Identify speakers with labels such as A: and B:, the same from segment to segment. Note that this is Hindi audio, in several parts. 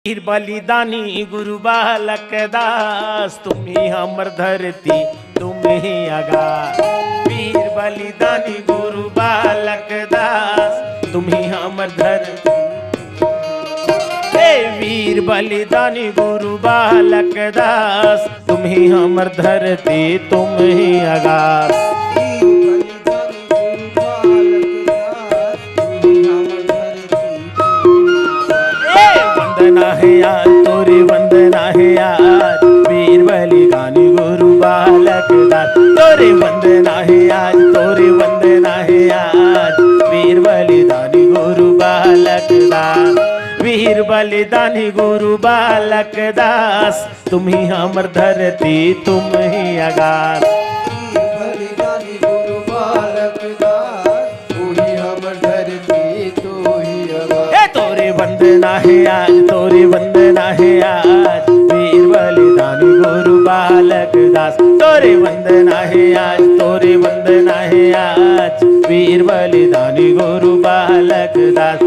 A: वीर बलिदानी गुरु बालक दास, तुम्ही हमर धरती तुम्ही आगास। वीर बलिदानी गुरु बालक दास, तुम्ही हमर धरती। वीर बलिदानी गुरु बालक दास, तुम्ही हमर धरती तुम्ही आगास। वंदना है आज तोरी वंदना है आज, वीर बलिदानी गुरु बालक दास। तोरी वंदना है आज तोरी वंदना है आज, वीर बलिदानी गुरु बालक दास। वीर बलिदानी गुरु बालक दास, तुम्ही हमर धरती तुम ही आगास।
B: बलिदानी गुरु बालक दास, तू ही हमर धरती तू ही आगास।
A: तोरे वंदना है आज तोरे वंदना है आज, वीर बलिदानी गुरु बालक दास। तोरे वंदना है आज तोरे वंदना है आज, वीर बलिदानी गुरु बालक दास।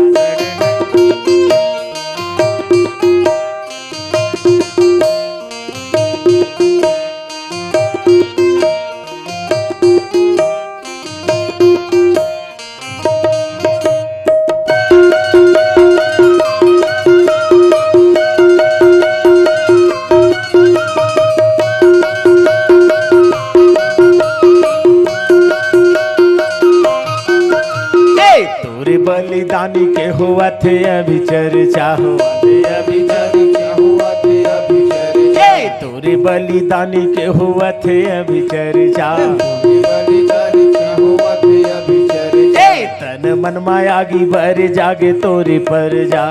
A: बलिदानी के हुआ थे अभी चर्चा हुआ थे अभी चर्चा हुआ थे अभी चर्चा। तोरे बलिदानी के हुआ थे अभी चर्चा,
B: बलिदानी के हुआ थे अभी चर्चा।
A: तन मन मायागी बर जागे तोरे पर जा,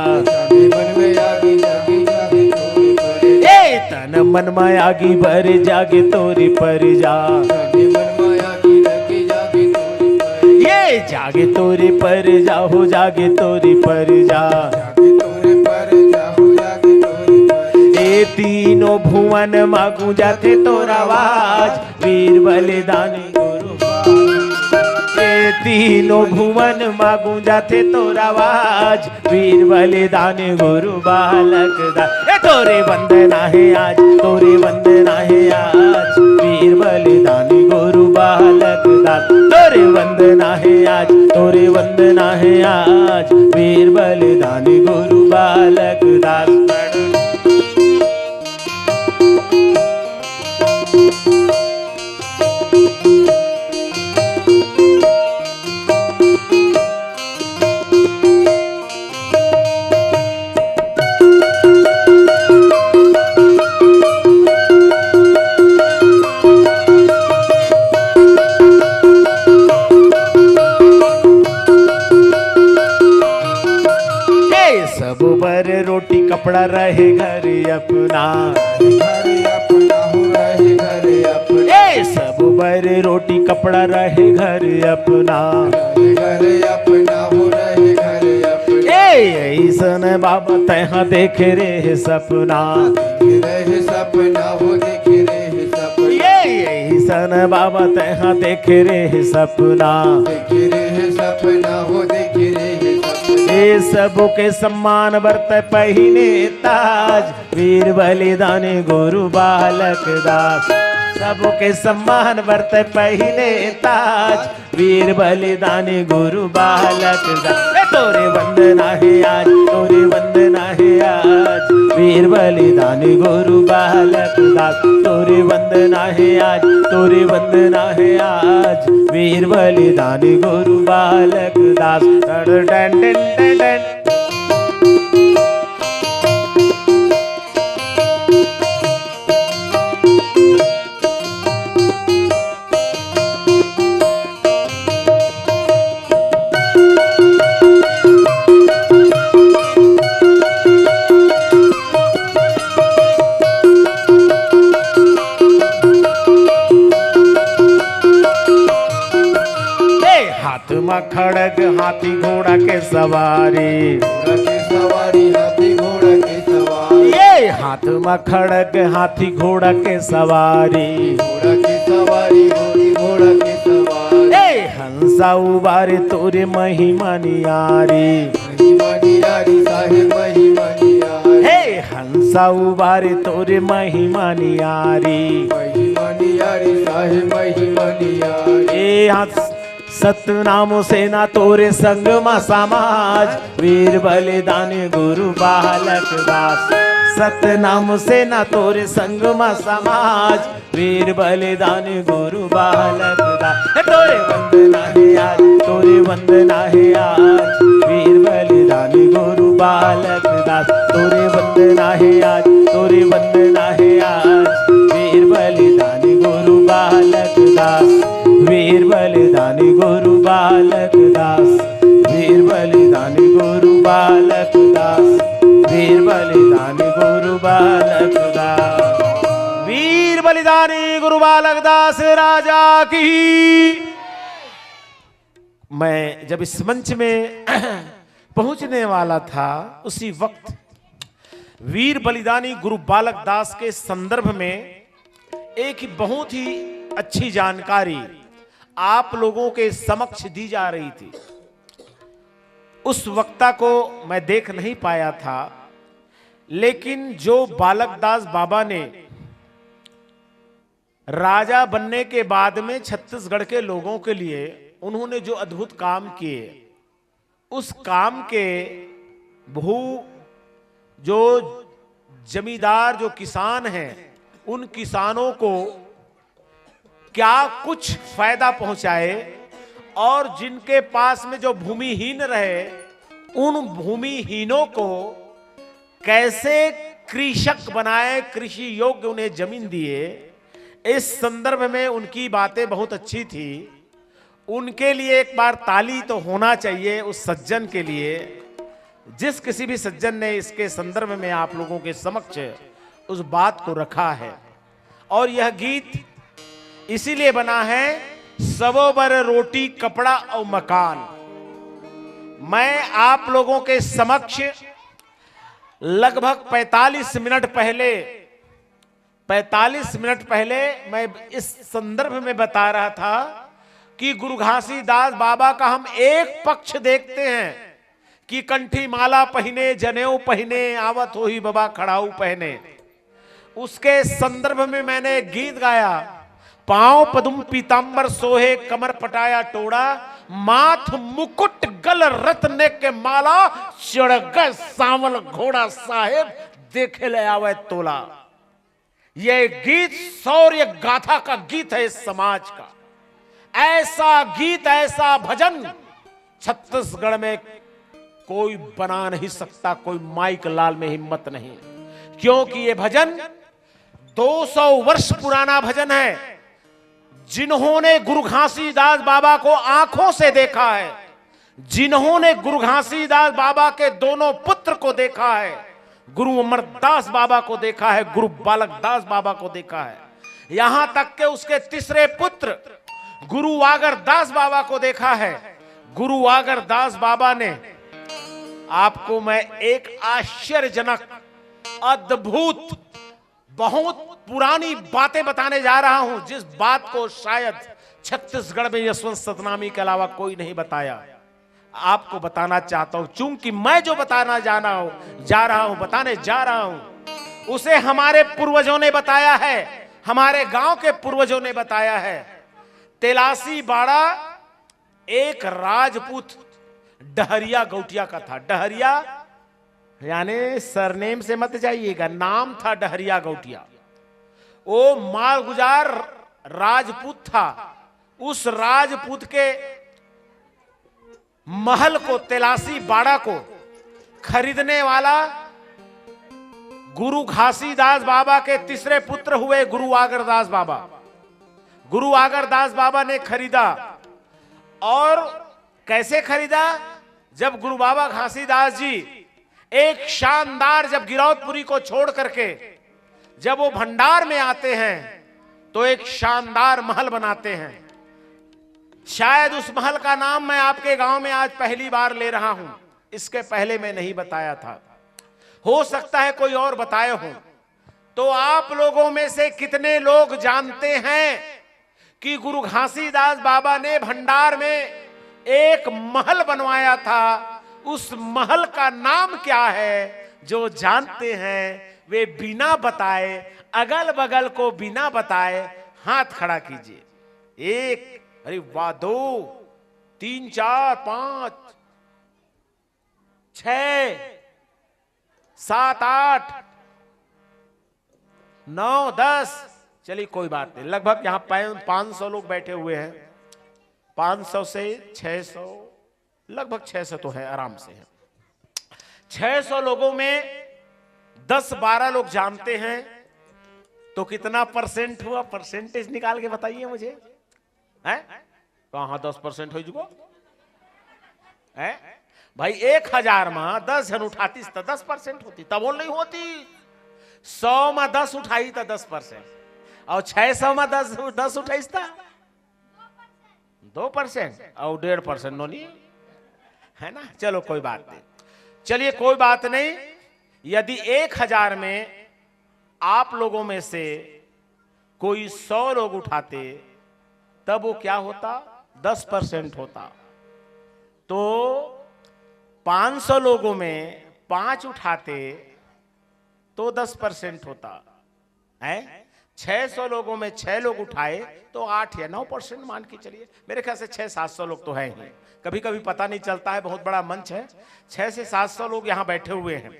B: मन में आगी जागी जागी तोरे पर।
A: तन मन मायागी बर जागे तोरे पर जा,
B: मन में आगी जागी जागी तोरे पर।
A: ये जागे तोरे पर जा हो जागे तोरे पर जा,
B: जागे तोरे पर जा हो जागे तोरे पर।
A: ए तीनों भुवन मागू जाते तोरा आवाज, वीर बलिदानी गुरु बालक। ए तीनों भुवन मागू जाते तोरा आवाज, वीर बलिदानी गुरु बालक दास। तोरे वंदना है आज तोरे वंदना है आज, वीर बलिदानी गुरु बालक दास। तोरे वंदना है आज तोरे वंदना है आज, वीर बलिदानी गुरु बालक दास। सब बर रोटी कपड़ा रहे घर अपना,
B: घर अपना हो रहे घर अपना।
A: सब बर रोटी कपड़ा रहे घर अपना,
B: घर अपना हो रहे घर अपना।
A: ऐसन बाबा तहाँ देख रे सपना,
B: देख रहे सपना हो देख रहे सपना।
A: ऐसन बाबा तहाँ देख रे सपना,
B: देख रहे सपना हो देख रहे सपना।
A: ये सबों के सम्मान बरत पहिने ताज, वीर बलिदानी गुरु बालक दास। सबों के सम्मान बरत पहिने ताज, वीर बलिदानी गुरु बालक दास। तोरे वंदना है आज तोरे वंदना है आज, वीर बलिदानी गुरु बालक दास। तोरे वंदना है आज तोरे वंदना है आज, वीर बलिदानी गुरु बालक दास। डन डन डन डन। हाथ में खड़ग हाथी घोड़ा के सवारी,
B: घोड़ा के सवारी हाथी घोड़ा के सवारी।
A: हाथ में खड़ग हाथी घोड़ा के सवारी,
B: घोड़ा की सवारी होती घोड़ा की सवारी।
A: ए हंसा उबारे तोरे महिमा नियारी,
B: महिमा नियारी साहेब महिमा नियारी।
A: हे हंसा उबारे तोरे महिमा नियारी,
B: महिमा नियारी साहेब महिमा नियारी।
A: ए सतनाम सेना तोरे संग मा समाज, वीर बलिदानी गुरु बालक दास। सतनाम सेना तोरे संग मा समाज, वीर बलिदानी गुरु बालक दास। तोरे वंदना है आज, तोरे वंदना है आज, वीर बलिदानी गुरु बालक दास। तोरे वंदना है आज, तोरे वंदना है आज, वीर बलिदानी गुरु बालक दास। वीर बलिदानी गुरु बालक दास, वीर बलिदानी गुरु बालक दास, वीर बलिदानी गुरु बालक दास। वीर बलिदानी गुरु बालक दास राजा की। मैं जब इस मंच में पहुंचने वाला था उसी वक्त वीर बलिदानी गुरु बालक दास के संदर्भ में एक बहुत ही अच्छी जानकारी आप लोगों के समक्ष दी जा रही थी। उस वक्ता को मैं देख नहीं पाया था, लेकिन जो बालक दास बाबा ने राजा बनने के बाद में छत्तीसगढ़ के लोगों के लिए उन्होंने जो अद्भुत काम किए, उस काम के जो जमींदार जो किसान हैं, उन किसानों को क्या कुछ फायदा पहुंचाए, और जिनके पास में जो भूमिहीन रहे उन भूमिहीनों को कैसे कृषक बनाए, कृषि योग्य उन्हें जमीन दिए। इस संदर्भ में उनकी बातें बहुत अच्छी थी। उनके लिए एक बार ताली तो होना चाहिए उस सज्जन के लिए, जिस किसी भी सज्जन ने इसके संदर्भ में आप लोगों के समक्ष उस बात को रखा है। और यह गीत इसीलिए बना है, सबो बर रोटी कपड़ा और मकान। मैं आप लोगों के समक्ष लगभग 45 मिनट पहले मैं इस संदर्भ में बता रहा था कि गुरु घासीदास बाबा का हम एक पक्ष देखते हैं कि कंठी माला पहने, जनेऊ पहने, आवत हो ही बाबा खड़ाऊ पहने। उसके संदर्भ में मैंने एक गीत गाया, पांव पदुम पीतांबर सोहे, कमर पटाया टोड़ा, माथ मुकुट गल रत्न के माला, चढ़ गए सांवल घोड़ा साहेब, देखे ले आवे तोला। यह गीत शौर्य गाथा का गीत है इस समाज का। ऐसा गीत, ऐसा भजन छत्तीसगढ़ में कोई बना नहीं सकता, कोई माइक लाल में हिम्मत नहीं, क्योंकि यह भजन 200 वर्ष पुराना भजन है। जिन्होंने गुरु घासीदास बाबा को आंखों से देखा है, जिन्होंने गुरु घासीदास बाबा के दोनों पुत्र को देखा है, गुरु अमरदास बाबा को देखा है, गुरु बालक दास बाबा को देखा है, यहां तक के उसके तीसरे पुत्र गुरु वागर दास बाबा को देखा है। गुरु वागर दास बाबा ने, आपको मैं एक आश्चर्यजनक, अद्भुत, बहुत पुरानी बातें बताने जा रहा हूं, जिस बात को शायद छत्तीसगढ़ में यशवंत सतनामी के अलावा कोई नहीं बताया। आपको बताना चाहता हूं, चूंकि मैं जो बताने जा रहा हूं उसे हमारे पूर्वजों ने बताया है, हमारे गांव के पूर्वजों ने बताया है। तेलासी बाड़ा एक राजपूत डहरिया गौटिया का था। डहरिया यानी सरनेम से मत जाइएगा, नाम था डहरिया गौटिया। वो मालगुजार राजपूत था। उस राजपूत के महल को, तेलासी बाड़ा को खरीदने वाला गुरु घासीदास बाबा के तीसरे पुत्र हुए गुरु आगरदास बाबा। गुरु आगरदास बाबा ने खरीदा। और कैसे खरीदा? जब गुरु बाबा घासीदास जी एक शानदार, जब गिरौदपुरी को छोड़ करके जब वो भंडार में आते हैं तो एक शानदार महल बनाते हैं। शायद उस महल का नाम मैं आपके गांव में आज पहली बार ले रहा हूं, इसके पहले मैं नहीं बताया था। हो सकता है कोई और बताए हो, तो आप लोगों में से कितने लोग जानते हैं कि गुरु घासीदास बाबा ने भंडार में एक महल बनवाया था? उस महल का नाम क्या है? जो जानते हैं वे बिना बताए, अगल बगल को बिना बताए हाथ खड़ा कीजिए। 1, अरे वाह, 2, 3, 4, 5, 6, 7, 8, 9, 10। चलिए कोई बात नहीं, लगभग यहां 500 लोग बैठे हुए हैं। 500 से 600, लगभग 600 तो है, आराम से है। 600 लोगों में 10-12 लोग जानते हैं, तो कितना परसेंट हुआ? परसेंटेज निकाल के बताइए मुझे। है कहां 10% हो चुका है भाई? 1000 में 10 जन उठाती तो 10% होती, तब वो नहीं होती। 100 में 10 उठाई तो 10%, और 600 में 10 उठाई था 2% और 1.5% नोनी, है ना? चलो कोई बात नहीं, चलिए कोई बात नहीं। यदि 1000 में आप लोगों में से कोई 100 लोग उठाते, तब वो क्या होता? 10% होता। तो 500 लोगों में 5 उठाते तो 10% होता है। 600 लोगों में 6 लोग उठाए तो 8 या 9% मान के चलिए। मेरे ख्याल से 600-700 लोग तो हैं ही, कभी कभी पता नहीं चलता है, बहुत बड़ा मंच है। 600 से 700 लोग यहां बैठे हुए हैं।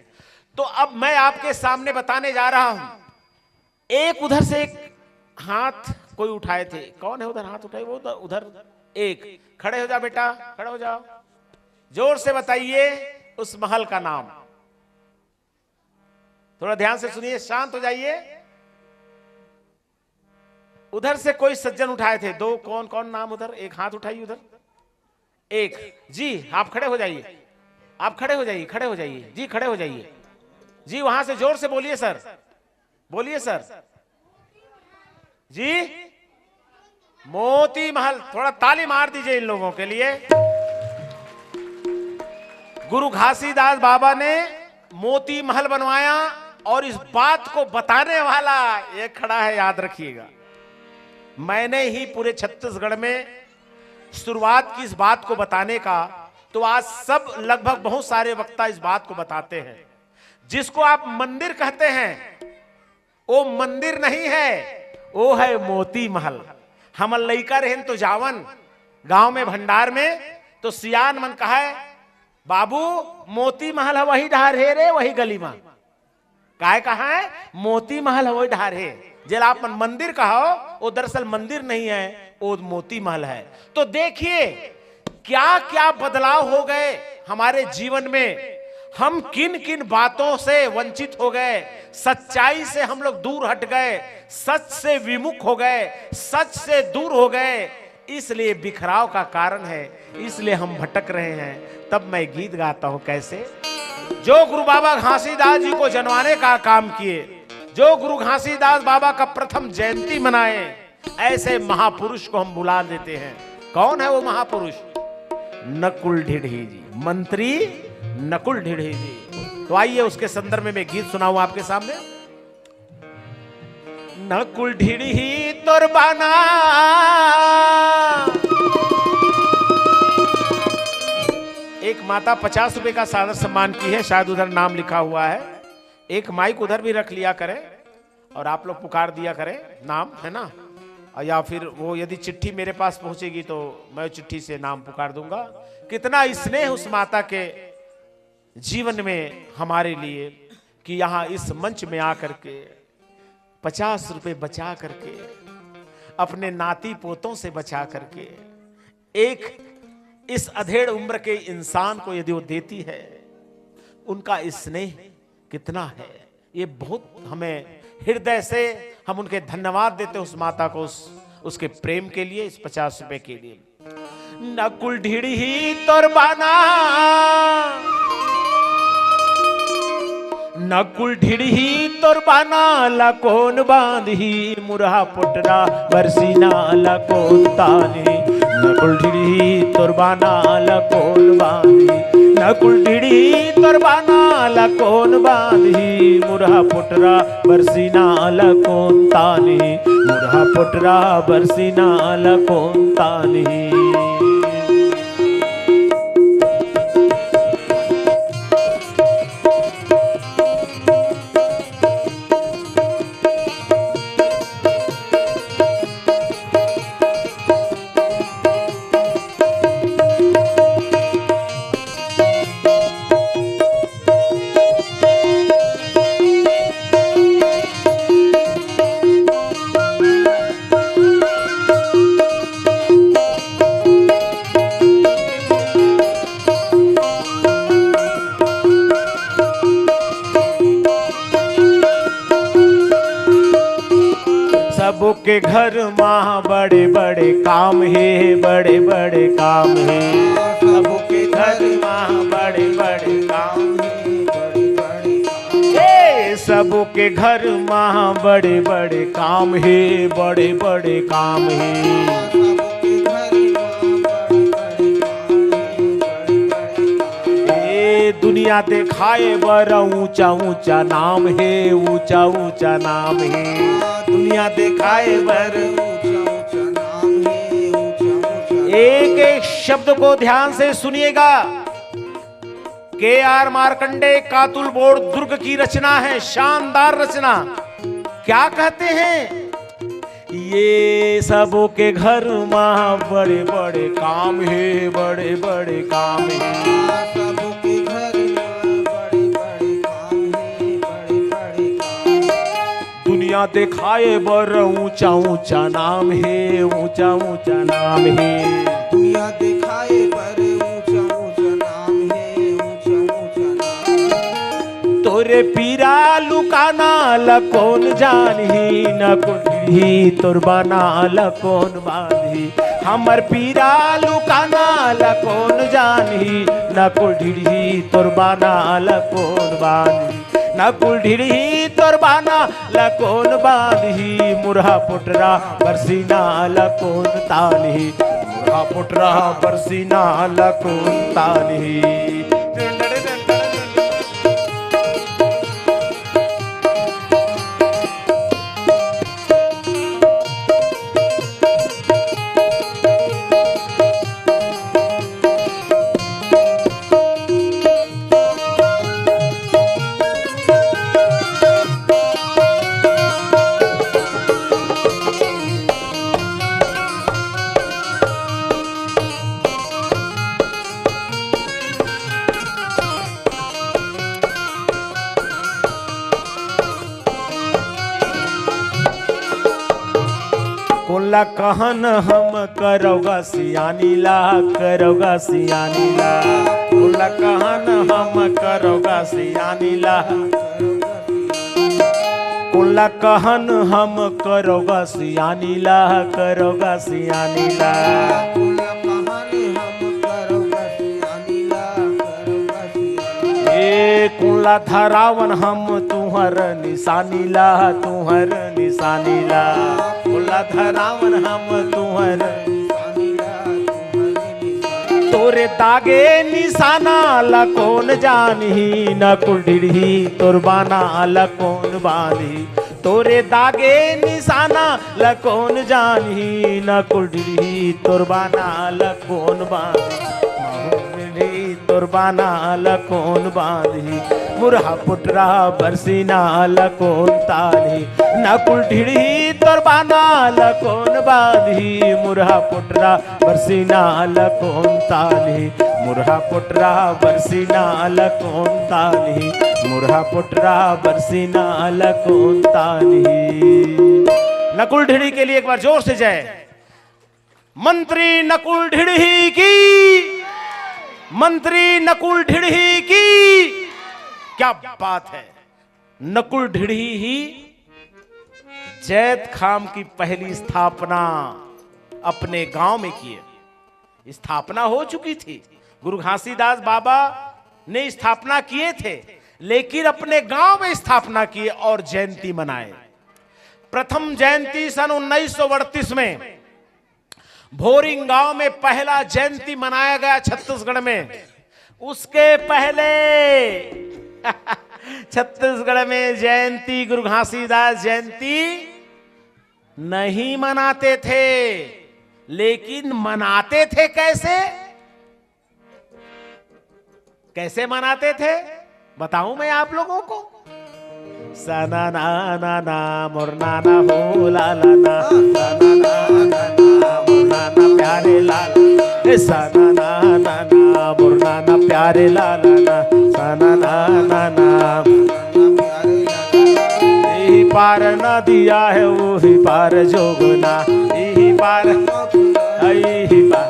A: तो अब मैं आपके सामने बताने जा रहा हूं। एक उधर से एक हाथ कोई उठाए थे, कौन है उधर हाथ उठाए? वो उधर एक। खड़े हो जाओ बेटा, खड़े हो जाओ, जोर से बताइए उस महल का नाम। थोड़ा ध्यान से सुनिए, शांत हो जाइए। उधर से कोई सज्जन उठाए थे, 2, कौन कौन नाम? उधर एक हाथ उठाइए, उधर एक जी। आप खड़े हो जाइए, आप खड़े हो जाइए, खड़े हो जाइए जी, खड़े हो जाइए जी। वहां से जोर से बोलिए सर, बोलिए सर जी। मोती महल, थोड़ा ताली मार दीजिए इन लोगों के लिए। गुरु घासीदास बाबा ने मोती महल बनवाया, और इस बात को बताने वाला ये खड़ा है, याद रखिएगा। मैंने ही पूरे छत्तीसगढ़ में शुरुआत की इस बात को बताने का, तो आज सब लगभग बहुत सारे वक्ता इस बात को बताते हैं। जिसको आप मंदिर कहते हैं, वो मंदिर नहीं है, वो है मोती महल। हम लइका रहन तो जावन गांव में भंडार में, तो सियान मन कहा है, बाबू मोती महल है वही ढार है रे, वही गली में। काय कहा है? मोती महल है वही ढार है। जेल आप मंदिर कहो, वो दरअसल मंदिर नहीं है, वो मोती महल है। तो देखिए क्या क्या बदलाव हो गए हमारे जीवन में। हम किन किन बातों से वंचित हो गए, सच्चाई से हम लोग दूर हट गए, सच से विमुख हो गए, सच से दूर हो गए। इसलिए बिखराव का कारण है, इसलिए हम भटक रहे हैं। तब मैं गीत गाता हूं, कैसे? जो गुरु बाबा घासीदास जी को जनवाने का काम किए, जो गुरु घासीदास बाबा का प्रथम जयंती मनाए, ऐसे महापुरुष को हम बुला देते हैं। कौन है वो महापुरुष? नकुल ढिढ़ी जी, मंत्री नकुल ढिढ़ी जी। तो आइए उसके संदर्भ में मैं गीत सुनाऊं आपके सामने। नकुल ढिढ़ी तोर बाना, एक माता 50 रुपए का सादर सम्मान की है, शायद उधर नाम लिखा हुआ है। एक माइक उधर भी रख लिया करें और आप लोग पुकार दिया करें नाम, है ना? या फिर वो यदि चिट्ठी मेरे पास पहुंचेगी तो मैं चिट्ठी से नाम पुकार दूंगा। कितना स्नेह उस माता के जीवन में हमारे लिए कि यहाँ इस मंच में आकर के 50 रुपए बचा करके, अपने नाती पोतों से बचा करके, एक इस अधेड़ उम्र के इंसान को यदि वो देती है, उनका स्नेह कितना है, ये बहुत हमें हृदय से हम उनके धन्यवाद देते हैं उस माता को, उसके प्रेम के लिए, इस 50 रुपए के लिए। नकुल ढिढ़ी तोर बाना, नकुल ढिढ़ी तोर बाना, लकोन बांधी मुरहा पुटरा बरसीना लकोन तानी। नकुल ढिढ़ी तोर बाना, लकोन बांधी, नकुल ढिढ़ी तोर बाना, नाला कौन बांधी, मुरहा पुटरा बरसी नाला कौन तानी, मुरहा पुटरा बरसी नाला कौन तानी। सबके घर माँ बड़े बड़े काम है, बड़े बड़े काम है, सबके घर माँ बड़े बड़े काम है, बड़े बड़े काम है। सबके घर माँ बड़े बड़े काम है, बड़े बड़े काम है। दुनिया दिखाए बड़ा ऊंचा ऊंचा नाम है, ऊंचा ऊंचा नाम है, दुनिया दिखाए बर ऊंचा ऊंचा नाम है, ऊंचा ऊंचा। एक एक शब्द को ध्यान से सुनिएगा। के.आर. मार्कंडे कातुल बोर्ड दुर्ग की रचना है, शानदार रचना। क्या कहते हैं? ये सबों के घर माँ बड़े बड़े काम है, बड़े बड़े काम है। दुनिया दिखाए बर ऊंचा ऊंचा नाम है, ऊंचा ऊंचा नाम है, दुनिया दिखाए बर ऊंचा ऊंचा नाम है, ऊंचा ऊंचा नाम। तोरे पीरा लुकाना लकोन जानही, न कुढ़ी तुरबाना लकोन बांधी, हमर पीरा लुकाना लकोन जानही, न कुढ़ी तुरबाना लकोन बांधी, न कुढ़ी तुरबाना लकोन बांधी, मुरहा पुटरा बरसीना लकोन तानी, मुरहा पुटरा बरसीना लकोन तानी। कोला कहन हम करोगा सियानी ला, करोगा सियानी ला, कोला कहन हम करोगा सियानी ला, कोला कहन हम करोगा सियानी ला, करोगा सियानी ला, कुला धरावन हम तुहर निशानी ला, तुहर निशानी ला, कुला धरावन हम तुहर निशानी ला, तोरे तागे निशाना ला कौन जानही, न कुढ़ी तुरबाना ला कौन बांधी, तोरे दागे निशाना ला कौन जानही, न कुढ़ी तुरबाना ला कौन बांधी, तुरबाना लकोन बांधी, मुरहा पुटरा बरसीना लकोन तानी, नकुल ढिड़ी तुरबाना लकोन बांधी, मुरहा पुटरा बरसीना लकोन तानी, मुरहा पुटरा बरसीना लकोन तानी, मुरहा पुटरा बरसीना लकोन तानी। नकुल ढिड़ी के लिए एक बार जोर से जय। मंत्री नकुल ढिड़ी की, मंत्री नकुल ढिड़ी की। क्या बात है। नकुल ढिड़ी ही जैत खाम की पहली स्थापना अपने गांव में किए। स्थापना हो चुकी थी, गुरु घासीदास बाबा ने स्थापना किए थे, लेकिन अपने गांव में स्थापना किए और जयंती मनाए। प्रथम जयंती सन 1938 में भोरिंग गांव में पहला जयंती मनाया गया छत्तीसगढ़ में। उसके पहले छत्तीसगढ़ में जयंती, गुरु घासीदास जयंती नहीं मनाते थे, लेकिन मनाते थे कैसे? कैसे मनाते थे बताऊं मैं आप लोगों को। सना ना ना ना मुरना ना हो लाला ना, सना ना ना ना मुरना ना प्यारे लाला, सना ना ना ना मुरना ना प्यारे लाला ना, सना ना ना ना यही पार नदिया है वही पार जोगना, यही पार यही पार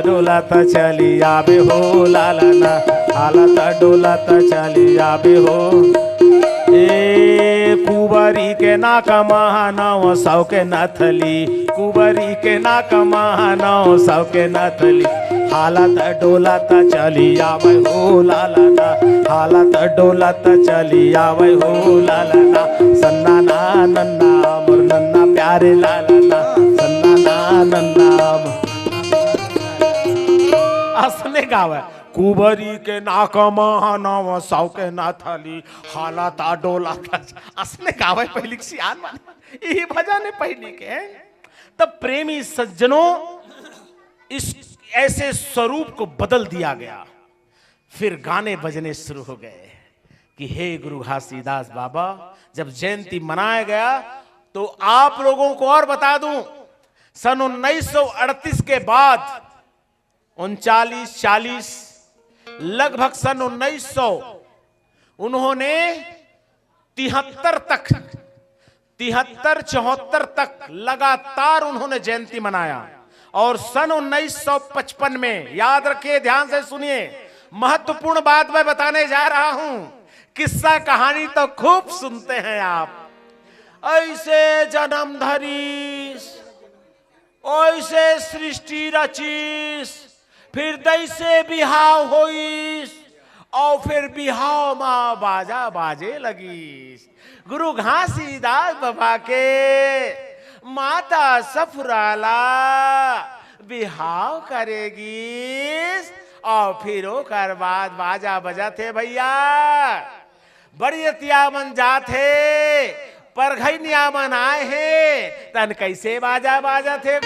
A: डोलात चली आबे हो लाला ना, हालत डोलात चली आबे हो। ए कुबरी के नाक महानव सौ के नथली, कुबरी के नाक महानव सौ के नथली, हालत डोलात चली आवे हो लाला ना, हालत डोलात चली आवे हो लाला ना, सन्ना ना नन्ना मोर नन्ना प्यारे लाला ना, सन्ना ना नन्ना असने गावे। कुबरी के नाक महानव सौ के नाथली, हालत डोलात असने गावे पहली सियान माने यही भजन है पहली के। तब प्रेमी सज्जनों इस ऐसे स्वरूप को बदल दिया गया। फिर गाने बजने शुरू हो गए कि हे गुरु घासीदास बाबा, जब जयंती मनाया गया तो आप लोगों को और बता दूं, सन 1938 के बाद 39-40 लगभग सन 1900 उन्होंने 73-74 तक लगातार उन्होंने जयंती मनाया। और सन 1955 में, याद रखिए ध्यान से सुनिए, महत्वपूर्ण बात मैं बताने जा रहा हूं। किस्सा कहानी तो खूब सुनते हैं आप, ऐसे जन्म धरीस, ऐसे सृष्टि रचीस, फिर दैसे बिहाव होइस, और फिर बिहाव माँ बाजा बाजे लगीस। गुरु घासीदास बाबा के माता सफुराला बिहाव करेगी, और फिर ओकर बाद बाजा बजा थे भैया, बड़ी तियामन जाते पर घई नियामन आए हैं, तन कैसे बाजा बाजा थे।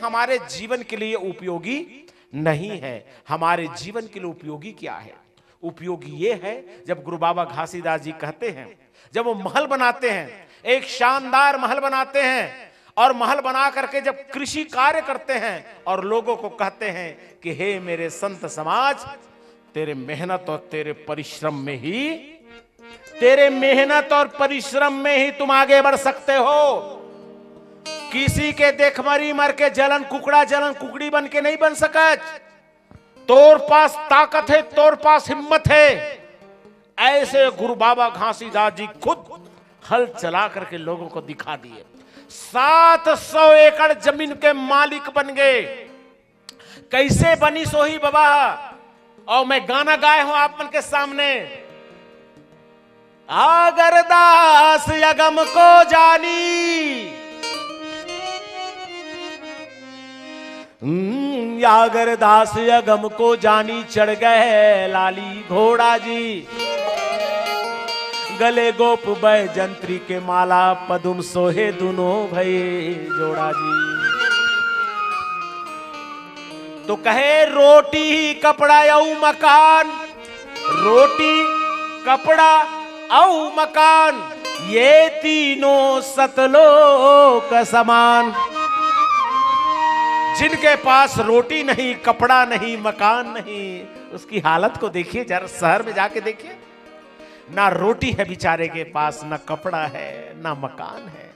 A: हमारे जीवन के लिए उपयोगी नहीं है। हमारे जीवन के लिए उपयोगी क्या है? उपयोगी ये है, जब गुरु बाबा घासीदास जी कहते हैं, जब वो महल बनाते हैं, एक शानदार महल बनाते हैं, और महल बना करके जब कृषि कार्य करते हैं और लोगों को कहते हैं कि हे मेरे संत समाज, तेरे मेहनत और तेरे परिश्रम में ही, तेरे मेहनत और परिश्रम में ही तुम आगे बढ़ सकते हो। किसी के देखमरी मर के जलन कुकड़ा जलन कुकड़ी बन के नहीं बन सकत। तोर पास ताकत है, तोर पास हिम्मत है। ऐसे गुरु बाबा घासीदास जी खुद हल चला करके लोगों को दिखा दिए। 700 एकड़ जमीन के मालिक बन गए। कैसे बनी सोही बाबा? और मैं गाना गाए हूं आप मन के सामने। अगर दास यगम को जानी, यागर दास यगम को जानी, चढ़ गए लाली घोड़ा जी। गले गोप बैजंत्री के माला, पदुम सोहे दुनो भये जोड़ा जी। तो कहे रोटी ही कपड़ा औ मकान, रोटी कपड़ा औ मकान, ये तीनों सतलोक समान। जिनके पास रोटी नहीं, कपड़ा नहीं, मकान नहीं, उसकी हालत को देखिए जरा, शहर में जाके देखिए। ना रोटी है बेचारे के पास, ना कपड़ा है, ना मकान है।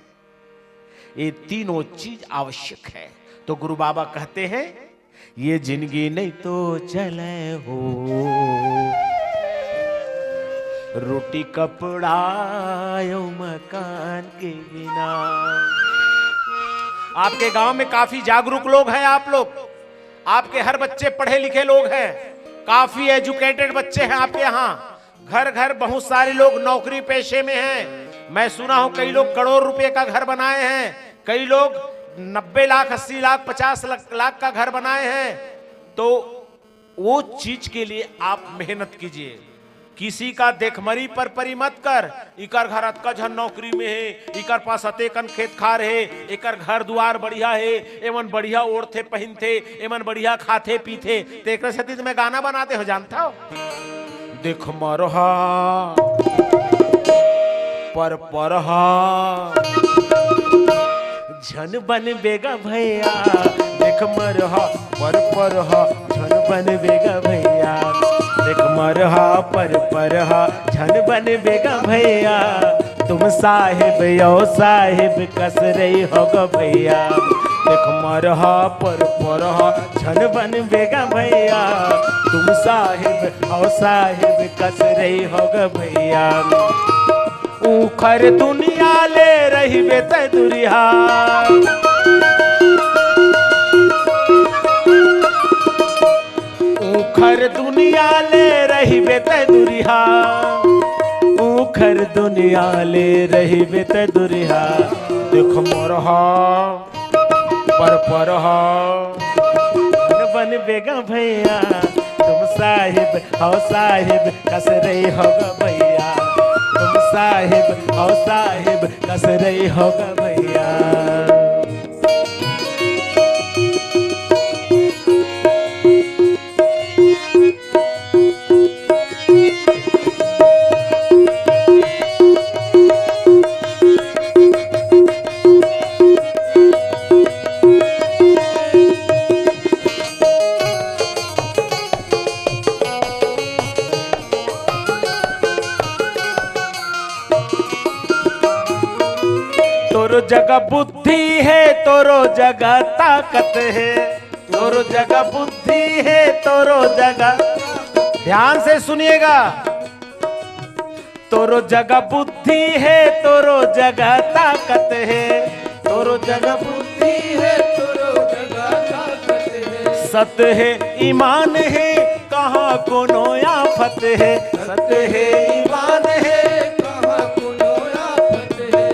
A: ये तीनों चीज आवश्यक है। तो गुरु बाबा कहते हैं ये जिंदगी नहीं तो चले हो, रोटी कपड़ा यो मकान के बिना। आपके गांव में काफी जागरूक लोग हैं आप लोग, आपके हर बच्चे पढ़े लिखे लोग हैं, काफी एजुकेटेड बच्चे हैं आपके यहाँ। घर घर बहुत सारे लोग नौकरी पेशे में हैं। मैं सुना हूं कई लोग करोड़ रुपए का घर बनाए हैं, कई लोग 90 लाख 80 लाख 50 लाख का घर बनाए हैं। तो वो चीज के लिए आप मेहनत कीजिए। किसी का देखमरी पर परी मत कर, इकर घर अतका झन नौकरी में है, इकर पास अतेकन खेत खार है, इकर घर दुआर बढ़िया है, एमन बढ़िया ओढ़ते पहनते, एमन बढ़िया खाते पीते। तो एक सती तुम्हें गाना बनाते हो, जानता हो? देख मरहा पर परहा झन बन बेगा भैया, देख मरहा पर परहा झन बन बेगा भैया, देख मरहा पर परहा झन बन बेगा भैया। तुम साहिब यो साहिब कस रही होगा भैया, देख मरहा पर परहा झन बन बेगा भैया। तुम साहिब ओ साहिब कस रही होगा भैया। उखर दुनिया ले रही बेत दुरिया, उखर दुनिया ले रही बेत दुरिया, उखर दुनिया ले रही बेत दुरिया। देख मोरहा पर परहा बन बेगा भैया, तुम साहिब हो साहिब कस रही होगा भैया, तुम साहिब हो साहिब कस रही होगा भैया। तोरो जगह बुद्धि है, तोरो जगह ताकत है, तोरो जगह बुद्धि है, तोरो जगह, ध्यान से सुनिएगा, तोरो जगह बुद्धि है, तोरो जगह ताकत है, तोरो जगह बुद्धि है, तोरो जगह ताकत है। सत है ईमान है, कहाँ कोनो आफत है, सत है ईमान है,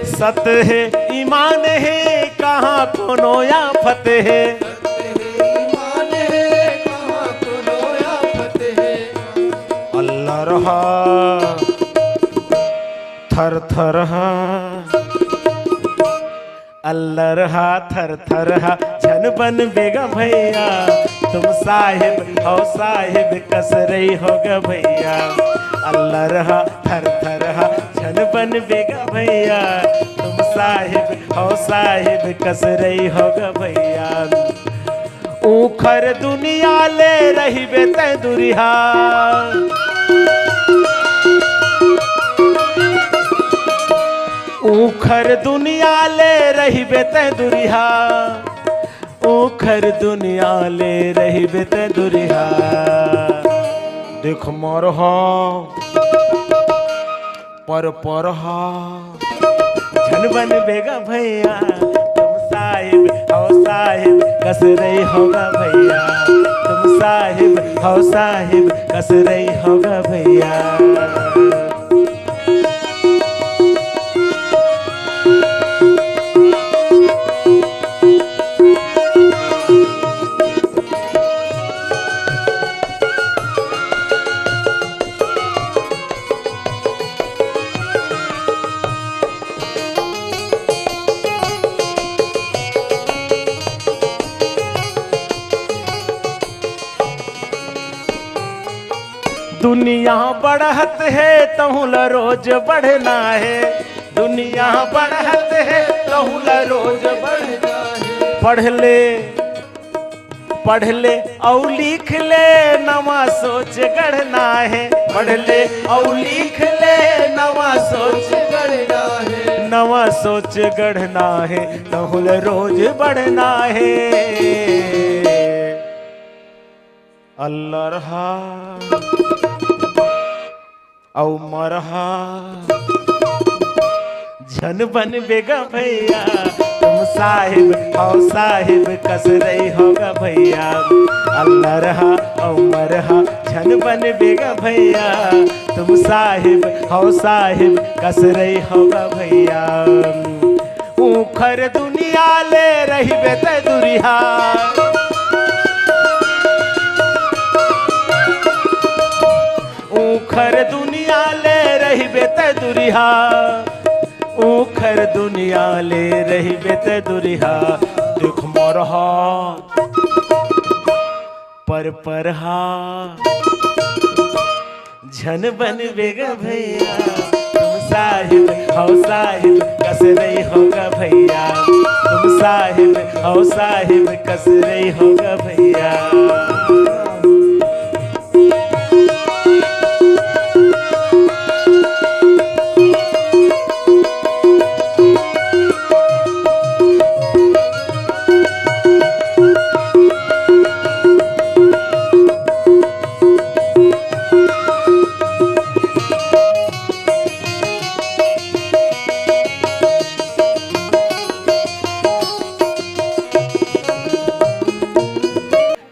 A: सत है ईमान है, कहाँ कोनो आफत है, ईमान है, कहाँ कोनो आफत है। अल्लाह रहा थर थर हा, अल्लाह रहा थर थर हा झन बन बेगा भैया। तुम साहिब हो साहिब कस रही होगा भैया, अल्लाह रहा थर थर हा झन बन बेगा भैया। तुम साहिब हो साहिब कस रही होगा भैया। ऊखर दुनिया ले रही बेत दुरिया, ऊखर दुनिया ले रही बेत दुरिया, ऊखर दुनिया ले रही बेत दुरिया। देख मरहा पर परहा झन बन बेगा भैया। तुम साहिब हो साहिब कस रही होगा भैया, तुम साहिब हो साहिब कस रही होगा भैया। दुनिया बढ़त है तहुल रोज बढ़ना है, दुनिया बढ़त है तहुल रोज बढ़ना है। पढ़ ले और लिख ले नवा सोच गढ़ना है, पढ़ ले और लिख ले नवा सोच
B: गढ़ना है,
A: नवा सोच गढ़ना है, तहुल रोज बढ़ना है। अल्लाह रहा औ मरहा झन बन बेगा भैया, तुम साहिब हो साहिब कस रही होगा भैया। अल्लाह रहा औ मरहा झन बन बेगा भैया, तुम साहिब हो साहिब कस रही होगा भैया। ऊखर दुनिया ले रही बेत दुरिहा, ऊखर दुनिया ले रही बेत दुरिहा, ऊखर दुनिया ले रही बेत दुरिहा। दुख मोरहा पर हा झन बन बेगा भैया, तुम साहिब हो साहिब कस रही होगा भैया, तुम साहिब हो साहिब कस रही होगा भैया।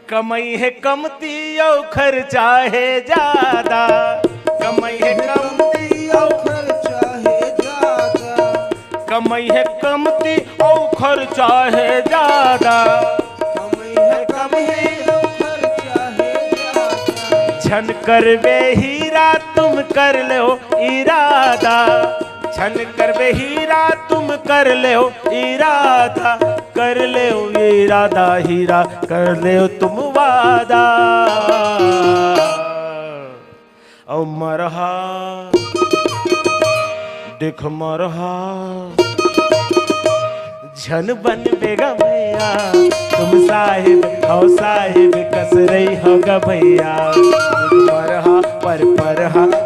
A: कमाई है कमती और खर्चा है ज्यादा, कमाई है कमती और
B: खर्चा है ज्यादा,
A: कमाई है कमती और खर्चा है ज्यादा,
B: कमाई है कमती और खर्चा है ज्यादा।
A: छन कर बे हीरा तुम कर लो इरादा, छन कर बे हीरा तुम कर लो इरादा, कर ले इरादा हीरा कर ले तुम वादा। औ मरहा देख मरहा झन बन बेगा भैया, तुम साहिब हो साहिब कस रही होगा भैया। मरहा पर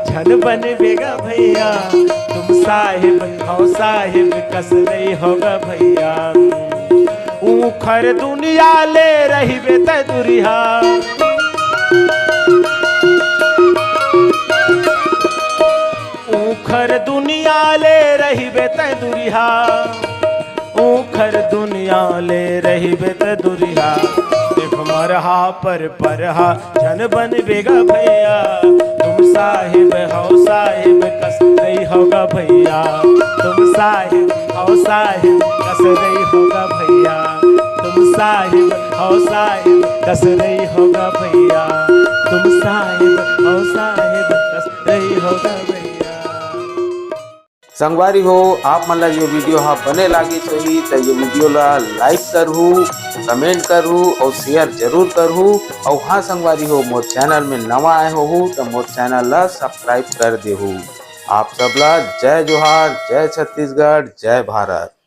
A: झन बन बेगा भैया, तुम साहिब हो साहिब कस रही होगा भैया। ऊखर दुनिया ले रही बेत दुरिहा, ऊखर दुनिया ले रही बेत दुरिहा, ऊखर दुनिया ले रही बेत दुरिहा। देख मरहा पर हा झन बन बेगा भैया, तुम साहिब हो साहिब कस रही होगा भैया, तुम साहिब हो साहिब कस रही होगा भैया, तुम साहिब हो साहिब कस रही होगा भैया, तुम साहिब हो साहिब कस रही होगा भैया।
C: संगवारी हो आप मन ला ये वीडियो हा बने लागी होही तो ये वीडियो ला लाइक करहू, कमेंट करहू और शेयर जरूर करहू। और हाँ संगवारी हो मोर चैनल में नवा आए हो तो मोर चैनल ला सब्सक्राइब कर देहू। आप सब ला जय जोहार, जय छत्तीसगढ़, जय भारत।